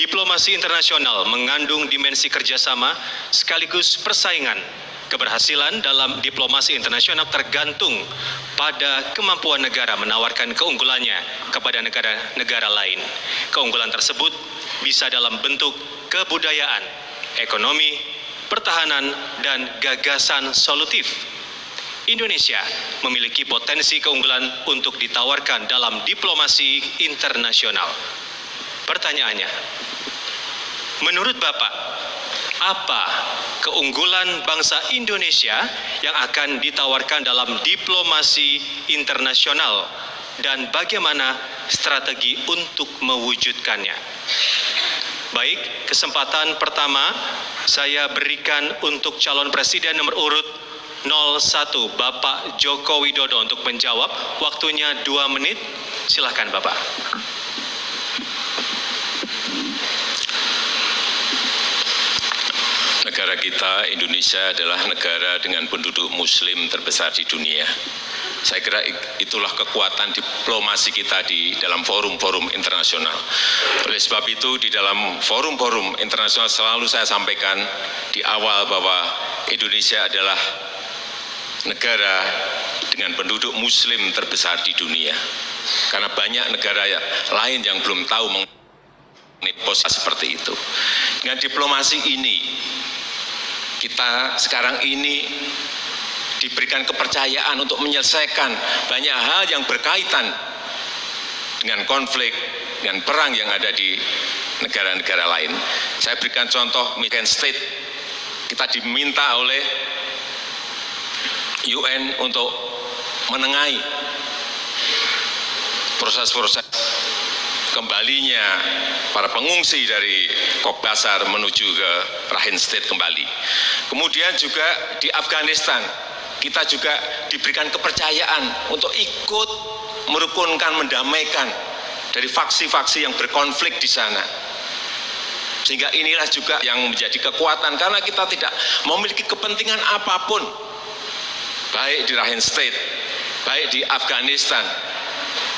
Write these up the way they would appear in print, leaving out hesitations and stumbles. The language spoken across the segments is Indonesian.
Diplomasi internasional mengandung dimensi kerjasama sekaligus persaingan. Keberhasilan dalam diplomasi internasional tergantung pada kemampuan negara menawarkan keunggulannya kepada negara-negara lain. Keunggulan tersebut bisa dalam bentuk kebudayaan, ekonomi, pertahanan, dan gagasan solutif. Indonesia memiliki potensi keunggulan untuk ditawarkan dalam diplomasi internasional. Pertanyaannya, menurut Bapak, apa keunggulan bangsa Indonesia yang akan ditawarkan dalam diplomasi internasional dan bagaimana strategi untuk mewujudkannya? Baik, kesempatan pertama saya berikan untuk calon presiden nomor urut 01 Bapak Joko Widodo untuk menjawab. Waktunya 2 menit. Silakan Bapak. Negara kita, Indonesia, adalah negara dengan penduduk muslim terbesar di dunia. Saya kira itulah kekuatan diplomasi kita di dalam forum-forum internasional. Oleh sebab itu, di dalam forum-forum internasional selalu saya sampaikan di awal bahwa Indonesia adalah negara dengan penduduk muslim terbesar di dunia. Karena banyak negara lain yang belum tahu mengenai posisi seperti itu. Dengan diplomasi ini, kita sekarang ini diberikan kepercayaan untuk menyelesaikan banyak hal yang berkaitan dengan konflik, dengan perang yang ada di negara-negara lain. Saya berikan contoh, Michigan State, kita diminta oleh UN untuk menengahi proses-proses kembalinya para pengungsi dari Kogbasar menuju ke Rakhine State kembali. Kemudian juga di Afghanistan, kita juga diberikan kepercayaan untuk ikut merukunkan, mendamaikan dari faksi-faksi yang berkonflik di sana. Sehingga inilah juga yang menjadi kekuatan, karena kita tidak memiliki kepentingan apapun, baik di Rakhine State, baik di Afghanistan,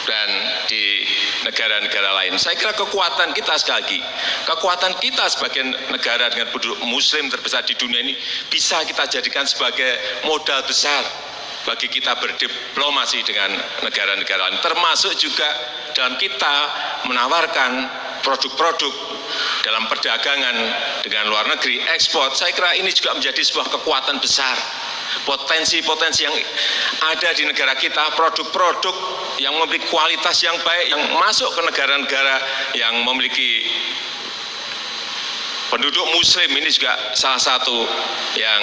dan di negara-negara lain. Saya kira kekuatan kita, sekali lagi, kekuatan kita sebagai negara dengan penduduk muslim terbesar di dunia ini bisa kita jadikan sebagai modal besar bagi kita berdiplomasi dengan negara-negara lain, termasuk juga dalam kita menawarkan produk-produk dalam perdagangan dengan luar negeri, ekspor. Saya kira ini juga menjadi sebuah kekuatan besar. Potensi-potensi yang ada di negara kita, produk-produk yang memiliki kualitas yang baik, yang masuk ke negara-negara yang memiliki penduduk muslim, ini juga salah satu yang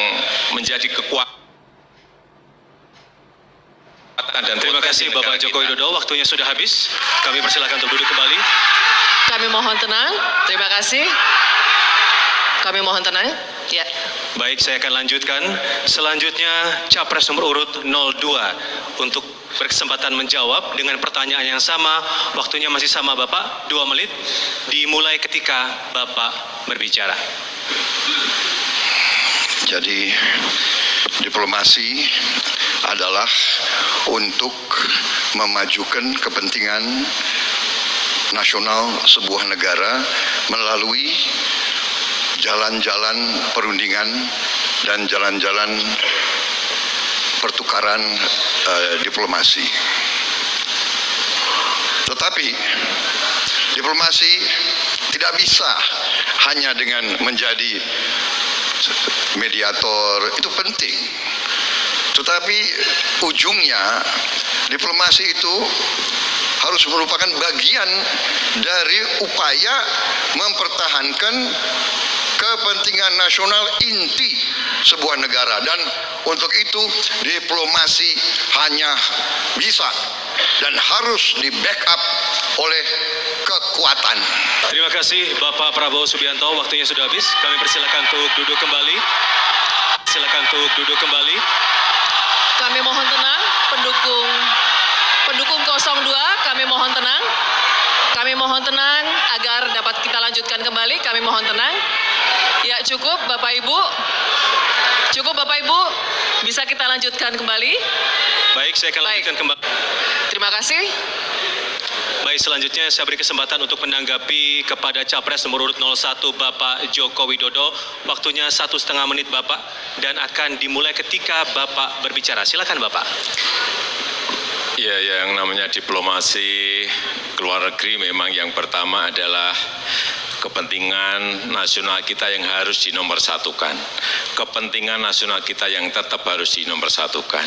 menjadi kekuatan. Dan terima kasih Bapak Joko Widodo, waktunya sudah habis. Kami persilakan untuk duduk kembali. Kami mohon tenang, terima kasih. Kami mohon tenang. Ya. Baik, saya akan lanjutkan. Selanjutnya Capres nomor urut 02 untuk berkesempatan menjawab dengan pertanyaan yang sama. Waktunya masih sama Bapak, 2 menit. Dimulai ketika Bapak berbicara. Jadi diplomasi adalah untuk memajukan kepentingan nasional sebuah negara melalui jalan-jalan perundingan dan jalan-jalan pertukaran diplomasi. Tetapi diplomasi tidak bisa hanya dengan menjadi mediator, itu penting. Tetapi ujungnya diplomasi itu harus merupakan bagian dari upaya mempertahankan kepentingan nasional inti sebuah negara, dan untuk itu diplomasi hanya bisa dan harus di backup oleh kekuatan. Terima kasih Bapak Prabowo Subianto, waktunya sudah habis. Kami persilakan untuk duduk kembali. Silakan untuk duduk kembali. Kami mohon tenang, pendukung 02, kami mohon tenang. Kami mohon tenang agar dapat kita lanjutkan kembali. Kami mohon tenang. Ya, cukup Bapak Ibu. Cukup Bapak Ibu, bisa kita lanjutkan kembali. Baik, saya akan lanjutkan kembali. Terima kasih. Baik, selanjutnya saya beri kesempatan untuk menanggapi kepada Capres nomor urut 01 Bapak Joko Widodo. Waktunya 1,5 menit Bapak dan akan dimulai ketika Bapak berbicara. Silakan Bapak. Ya, yang namanya diplomasi keluar negeri memang yang pertama adalah kepentingan nasional kita yang harus dinomorsatukan. Kepentingan nasional kita yang tetap harus dinomorsatukan.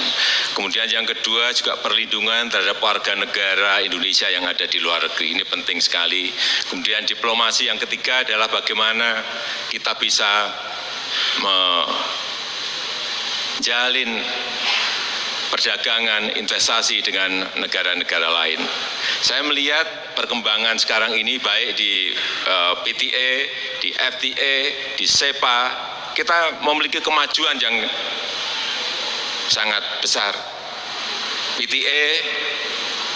Kemudian yang kedua juga perlindungan terhadap warga negara Indonesia yang ada di luar negeri. Ini penting sekali. Kemudian diplomasi yang ketiga adalah bagaimana kita bisa menjalin perdagangan, investasi dengan negara-negara lain. Saya melihat perkembangan sekarang ini baik di PTA, di FTA, di SEPA, kita memiliki kemajuan yang sangat besar. PTA,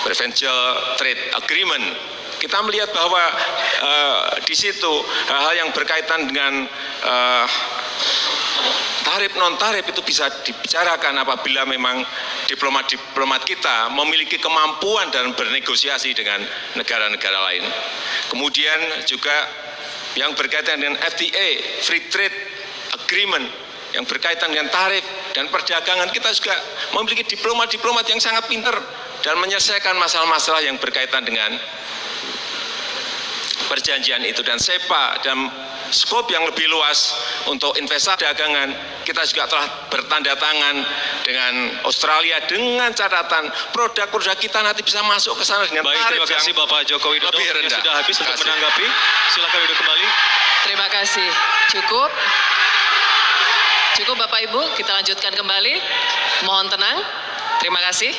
Preferential Trade Agreement, kita melihat bahwa di situ hal-hal yang berkaitan dengan tarif non-tarif itu bisa dibicarakan apabila memang diplomat-diplomat kita memiliki kemampuan dan bernegosiasi dengan negara-negara lain. Kemudian juga yang berkaitan dengan FTA, Free Trade Agreement, yang berkaitan dengan tarif dan perdagangan, kita juga memiliki diplomat-diplomat yang sangat pintar dan menyelesaikan masalah-masalah yang berkaitan dengan perjanjian itu. Dan SEPA dan skop yang lebih luas untuk investasi dagangan, kita juga telah bertanda tangan dengan Australia dengan catatan produk-produk kita nanti bisa masuk ke sana dengan Baik, tarif terima kasih yang Bapak Joko Widodo. lebih Waktunya rendah. sudah habis untuk Terima kasih. menanggapi. Silakan duduk kembali. Terima kasih. Cukup. Cukup Bapak Ibu, kita lanjutkan kembali. Mohon tenang. Terima kasih.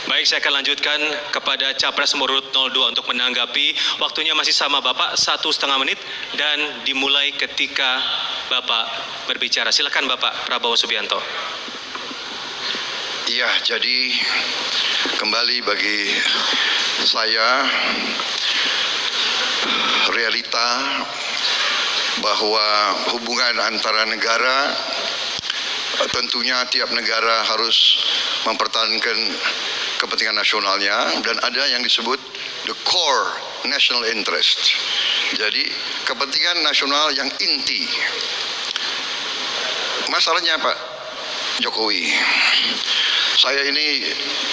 Baik, saya akan lanjutkan kepada Capres nomor urut 02 untuk menanggapi. Waktunya masih sama Bapak, 1,5 menit dan dimulai ketika Bapak berbicara. Silakan Bapak Prabowo Subianto. Iya, jadi kembali bagi saya realita bahwa hubungan antara negara tentunya tiap negara harus mempertahankan kepentingan nasionalnya dan ada yang disebut the core national interest. Jadi kepentingan nasional yang inti. Masalahnya Pak Jokowi, saya ini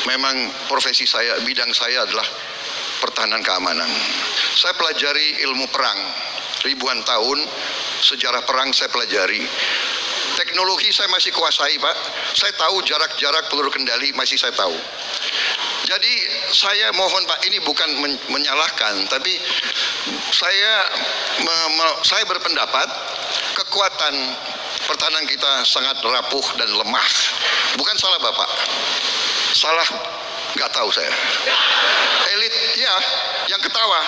memang profesi saya, bidang saya adalah pertahanan keamanan. Saya pelajari ilmu perang, ribuan tahun sejarah perang saya pelajari. Teknologi saya masih kuasai Pak, saya tahu jarak-jarak peluru kendali masih saya tahu. Jadi saya mohon Pak, ini bukan menyalahkan, tapi saya berpendapat kekuatan pertahanan kita sangat rapuh dan lemah. Bukan salah Bapak, salah nggak tahu saya. Elit ya yang ketawa.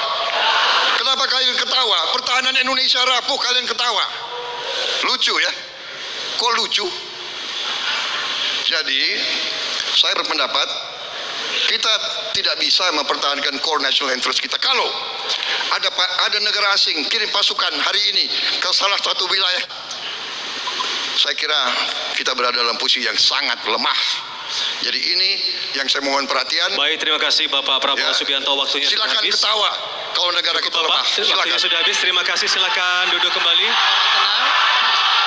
Kenapa kalian ketawa? Pertahanan Indonesia rapuh, kalian ketawa. Lucu ya? Kok lucu? Jadi saya berpendapat kita tidak bisa mempertahankan core national interest kita kalau ada negara asing kirim pasukan hari ini ke salah satu wilayah. Saya kira kita berada dalam posisi yang sangat lemah. Jadi ini yang saya mohon perhatian. Baik, terima kasih Bapak Prabowo Ya. Subianto. Waktunya sudah Silakan habis. ketawa kalau negara kita Bapak, lemah. waktunya Silakan. sudah habis. Terima kasih. Silakan duduk kembali. Mohon tenang.